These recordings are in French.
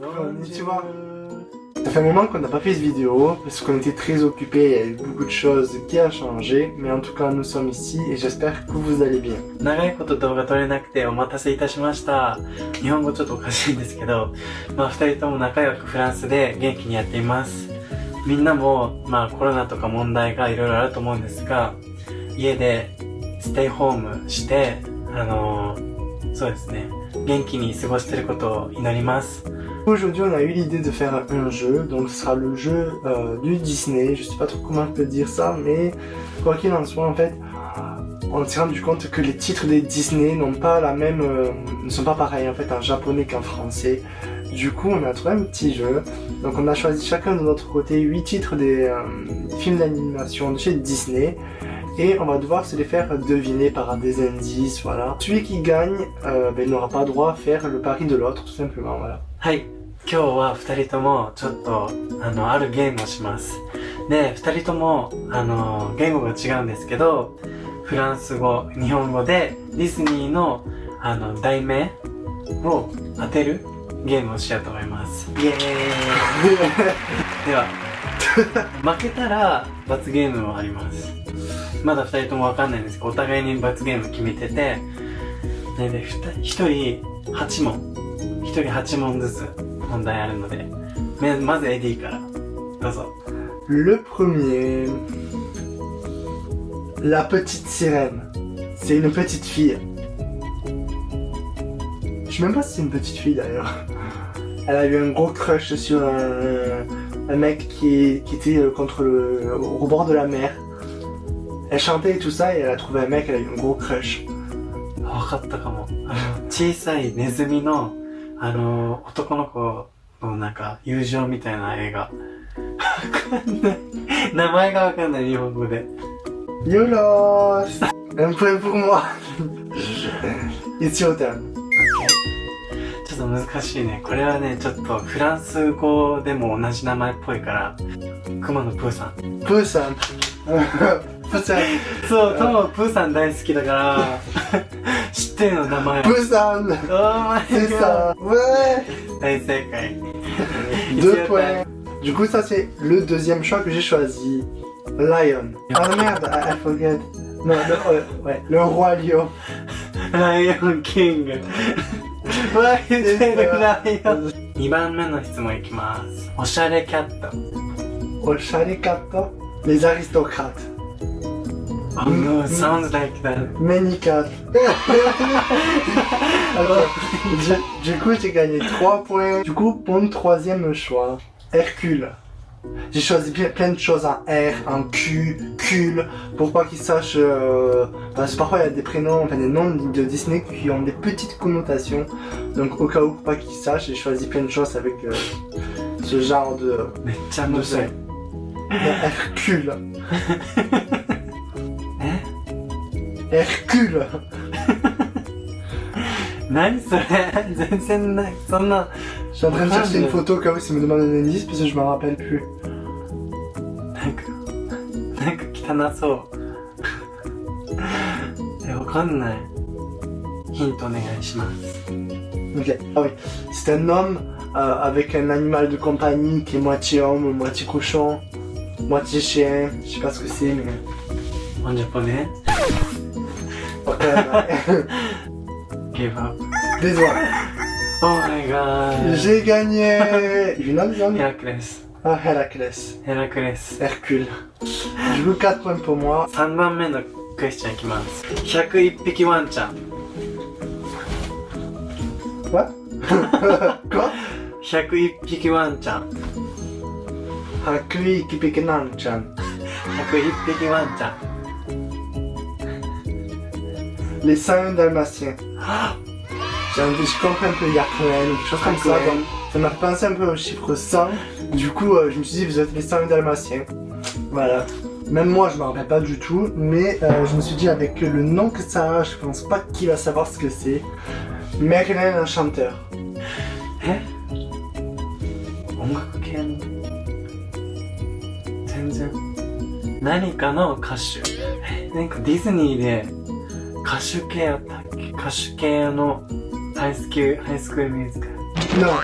Konnichiwa. Ça fait un moment qu'on n'a pas fait cette vidéo parce qu'on était très occupés, il y a eu beaucoup de choses qui ont changé, mais en tout cas nous sommes ici et j'espère que vous allez bien. 長いこと動画撮れなくてお待たせいたしました。日本語ちょっとおかしいんですけど、二人とも仲良くフランスで元気にやっています。みんなもコロナとか問題がいろいろあると思うんですが、家でステイホームして、そうですね、元気に過ごしていることを祈ります。Aujourd'hui, on a eu l'idée de faire un jeu, donc ce sera le jeu du Disney. Je sais pas trop comment je peux dire ça, mais quoi qu'il en soit, en fait, on s'est rendu compte que les titres des Disney n'ont pas la même, ne sont pas pareils en fait en japonais qu'en français. Du coup, on a trouvé un petit jeu. Donc, on a choisi chacun de notre côté 8 titres des films d'animation de chez Disney. Et on va devoir se les faire deviner par des indices, voilà. Celui qui gagne n'aura pas droit à faire le pari de l'autre, tout simplement, voilà. はい。今日は二人ともちょっと、あるゲームをします。で、二人とも、言語が違うんですけど、フランス語、日本語でディズニーの、題名を当てるゲームをしようと思います。イエーイでは、負けたら罰ゲームもあります。まだ二人ともわかんないんですけど、お互いに罰ゲーム決めてて、で、一人8問。一人8問ずつ問題あるので、まずエディからどうぞ。Le premier, la petite sirène. C'est une petite fille. Je sais même pas si c'est une petite fille d'ailleurs. Elle a eu un gros crush sur un mec qui était au bord de la mer. Elle chantait et tout ça et elle a trouvé un mec, elle a eu un gros crush. わかったかも。小さいネズミの男の子のなんか友情みたいな映画。わかんない。名前がわかんない、日本語で。YOLO! Un point pour moi! It's your turn. ちょっと難しいね。これはね、ちょっとフランス語でも同じ名前っぽいから、クマのプーさん。プーさん。プーさん。そう、トモプーさん大好きだから、知ってるの名前。プーさん。おーマイガー。Ouais! 大正解。2 points. Du coup, ça c'est le deuxième choix que j'ai choisi. Lion. Ah merde, I forget. Non, le roi lion. ライオンキング。わいてるライオン。2番目の質問いきます。おしゃれキャット。おしゃれキャット Les aristocrates. Oh no, sounds like that. Many cats. Okay. Du coup, j'ai gagné 3 points. Du coup, pour le troisième choix, Hercule. J'ai choisi plein de choses en R, en Q, Cul, pour pas qu'ils sachent... parce que parfois il y a des prénoms, enfin des noms de Disney qui ont des petites connotations. Donc au cas où, pour pas qu'ils sachent, j'ai choisi plein de choses avec ce genre de... Hercule. Hercule. 何それ全然ない。そんな。Je suis en train de chercher une photo comme si me demande un indice parce que je m'en rappelle plus. なんか汚そう。わかんない。ヒントお願いします。Ok. Ah oui. C'est un homme avec un animal de compagnie qui est moitié homme, moitié cochon, moitié chien. Je sais pas ce que c'est mais. En japonais? Ok. Give up. Désolé. Oh my god. J'ai gagné. Héraclès. Ah, Héraclès. Héraclès. Hercule. Du coup, 4 points pour moi. 3番目のクエスチョンいきます。101匹ワンちゃん。What? Quoi? 101匹ワンちゃん。101匹なんちゃん。101匹ワンちゃん。Les 101 dalmatiens. Je comprends un peu Yakren ou quelque chose comme ça. Donc, ça m'a pensé un peu au chiffre 100. Du coup, je me suis dit, vous êtes les 101 dalmatiens. Voilà. Même moi, je me rappelle pas du tout. Mais je me suis dit, avec le nom que ça a, je pense pas qu'il va savoir ce que c'est. Merlin, un chanteur. 音楽系の全然何かの歌手。なんかディズニーで歌手系やったっけ？歌手系のハイスクールミュージカル。Non.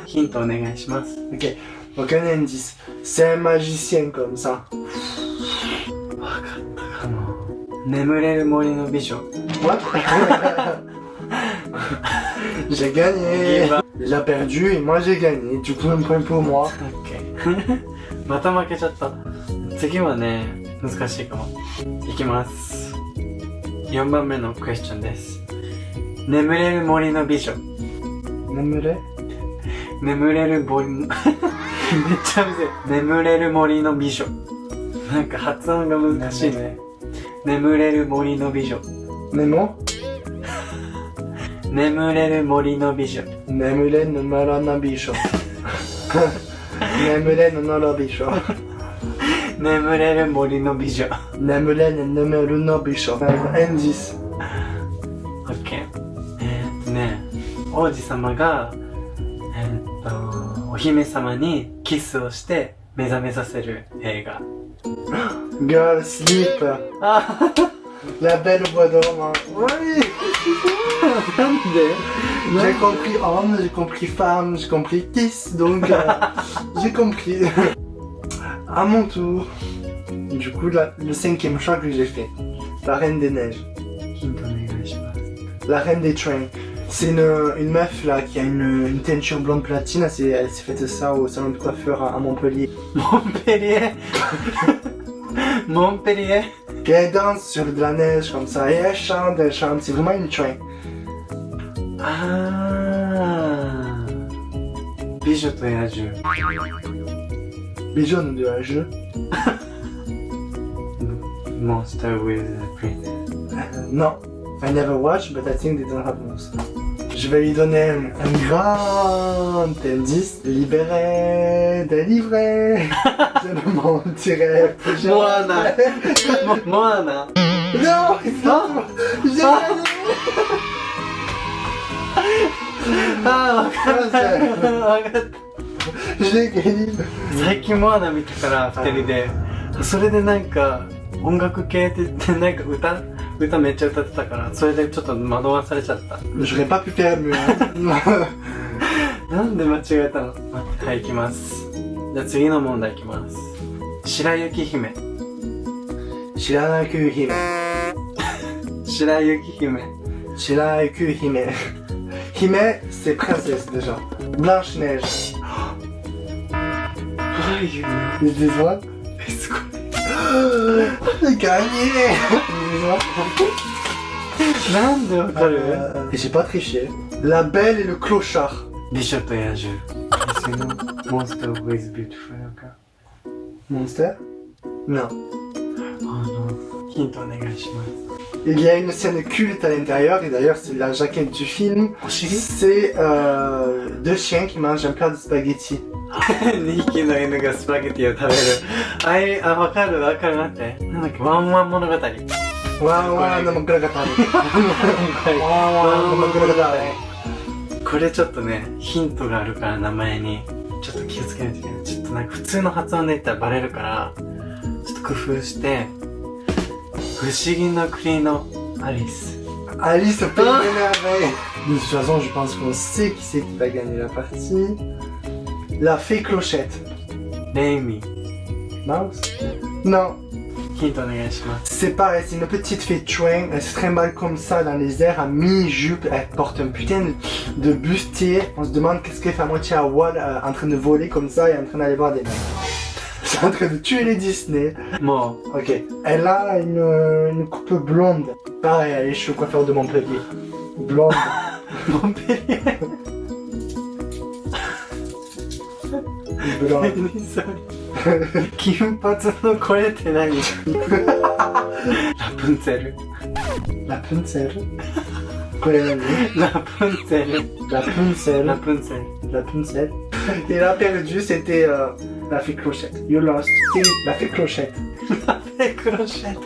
ヒントお願いします。 Ok. Donc un indice. C'est un magicien comme ça. わかったかも。眠れる森の美女。What? J'ai gagné. Il a perdu et moi j'ai gagné. Du coup, un point pour moi. OK また負けちゃった。次はね、難しいかも。いきます。4番目のクエスチョンです。眠れる森の美女。眠れる森のめっちゃむずい。眠れる森の美女。なんか発音が難しいね。眠れる森の美女。Nemo? 眠れる森の美女。Nemule numero na bicho. Nemule numero bicho. 眠れる森の美女。Nemule numero no bicho. Indice. OK。ね、王子様が、お姫様にキスをして目覚めさせる映画。Girl sleep. あ La belle au bois dormant. Oui. なんで J'ai compris homme, j'ai compris femme, j'ai compris kiss, donc j'ai compris. À mon tour. Du coup, le 5e choix que j'ai fait. La Reine des Neiges. ヒントお願いします。 La Reine des Trains. C'est une meuf là qui a une teinture blonde platine. Elle s'est faite ça au salon de coiffure à Montpellier. Montpellier Montpellier Et elle danse sur de la neige comme ça. Et elle chante. C'est vraiment une train. あー、美女と野獣。 Bijoux de la jeu. Monster with a princess. Non. I never watched, but I think they don't have most. Je vais lui donner un grand indice. Libéré, délivré. Je ne mentirai plus jamais. Moana. Moana. Non, non, j'ai gagné. あー、わかったわかった。 J'ai gagné. 最近モアナ見てから2人で、それでなんか音楽系って言ってなんか歌めっちゃ歌ってたから、それでちょっと惑わされちゃった。 J'aurais pas pu faire mieux. なんで間違えたの？はい、行きます。じゃあ次の問題行きます。白雪姫。白雪姫。白雪姫。白雪姫. Hime, c'est princesse déjà. Blanche-Neige. How you know? Is this one? え、すごい。 J'ai gagné. Is なんでわかる？ Et j'ai pas triché. La Belle et le Clochard. 美女と野獣。C'est no monster with beautiful girl. Monster? Non. ヒントお願いします。 Il y a une scène culte à l'intérieur, et d'ailleurs c'est la jaquette du film. C'est deux chiens qui mangent un plat de spaghettis. 2匹の犬がスパゲティを食べる。わかる、待って。なんだっけ、ワンワン物語。ワンワンの枕が食べる。ワンワンの枕が食べる。これちょっとね、ヒントがあるから名前に。ちょっと気をつけないといけない。ちょっとなんか普通の発音で言ったらバレるから、ちょっと工夫して、不思議の国のアリス。Alice au pays des merveilles. De toute façon, je pense qu'on sait qui c'est qui va gagner la partie. La fée Clochette. レイミ。 Mouse? Non. ヒントお願いします。 C'est pareil, c'est une petite fée train, elle se trimballe comme ça dans les airs à mi-jupe, elle porte un putain de bustier. On se demande qu'est-ce qu'elle fait à moitié à Wall en train de voler comme ça et en train d'aller voir des mecs. C'est en train de tuer les Disney. も Ok. Elle a une coupe blonde. Pareil, elle est chez le coiffeur de Montpellier. Blonde. う、モンペリエ。Blonde. 何それ。金髪のこれって何？ラプンツェル。 Rapunzel. Quoi les amis? ラプンツェル。 Rapunzel. ラプンツェル。 Rapunzel. Et la perdue, c'était la fée Clochette. You lost. C'est la fée Clochette. ラフェクロシェット。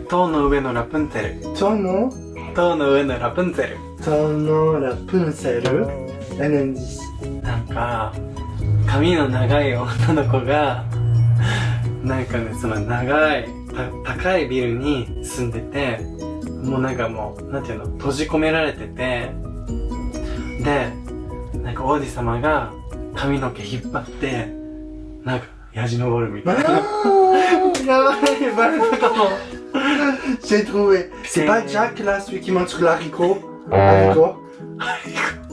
塔の上のラプンツェル。 Ton nom? 塔の上のラプンツェル。 Ton nom, Rapunzel. Un indice. なんか髪の長い女の子がなんかね、その長い高いビルに住んでて、もうなんかもうなんていうの、閉じ込められてて、でなんか王子様が髪の毛引っ張ってなんかやじ登るみたいな。やばい、バレたかも。J'ai trouvé. C'est pas Jack là, celui qui monte sur l'haricot. Haricot.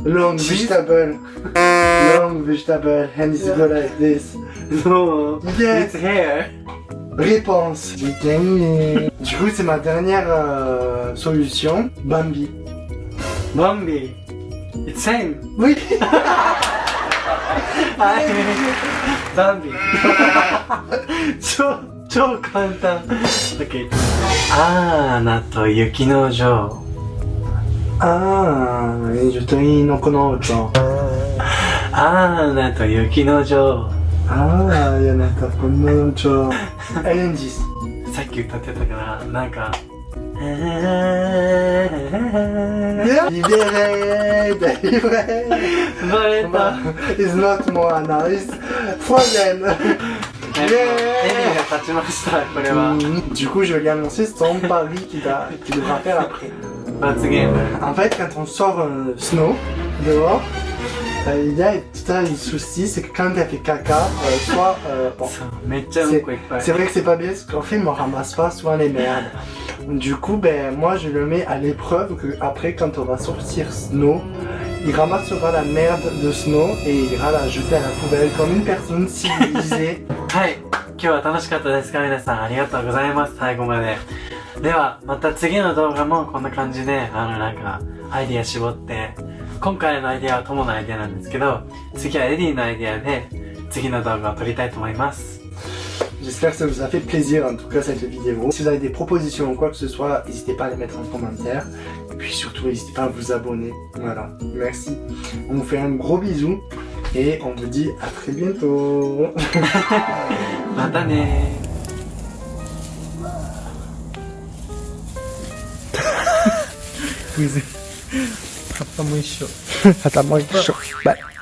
Long vegetable. Long vegetable. And it's go like this. No, Yes. it's hair. Réponse. J'ai gagné. Du coup, c'est ma dernière solution. Bambi. Bambi. It's same. Oui. はい。バンビ。超簡単。OK。アーナと雪の女王。Ah, et je te dis non conosco. アーナと雪の女王。Ah, il y en a pas conosco. L&Gis. さっき歌ってたからなんか。Libéré, délivré. バレた。It's not Moana, it's Frozen. エリーが勝ちました、これは。Du coup, je lui ai annoncé son pari qu'il devra faire après. 罰ゲーム。En fait, quand on sort Snow dehors, il y a tout un souci, c'est que quand elle fait caca, soit... bon, そう、めっちゃうんこいっぱい。 c'est vrai que c'est pas bien parce qu'en fait, on ramasse pas souvent les merdes. Du coup, ben, moi, je le mets à l'épreuve que après, quand on va sortir Snow, il ramassera la merde de Snow et il ira la jeter à la poubelle comme une personne civilisée. はい。今日は楽しかったですか皆さん。ありがとうございます。最後まで。では、また次の動画もこんな感じで、なんか、アイディア絞って、今回のアイディアは友のアイディアなんですけど、次はエディのアイディアで、次の動画を撮りたいと思います。J'espère que ça vous a fait plaisir en tout cas cette vidéo. Si vous avez des propositions ou quoi que ce soit, n'hésitez pas à les mettre en commentaire. Et puis surtout, n'hésitez pas à vous abonner. Voilà, merci. On vous fait un gros bisou et on vous dit à très bientôt. またねー。パパも一緒。パパも一緒。バイ。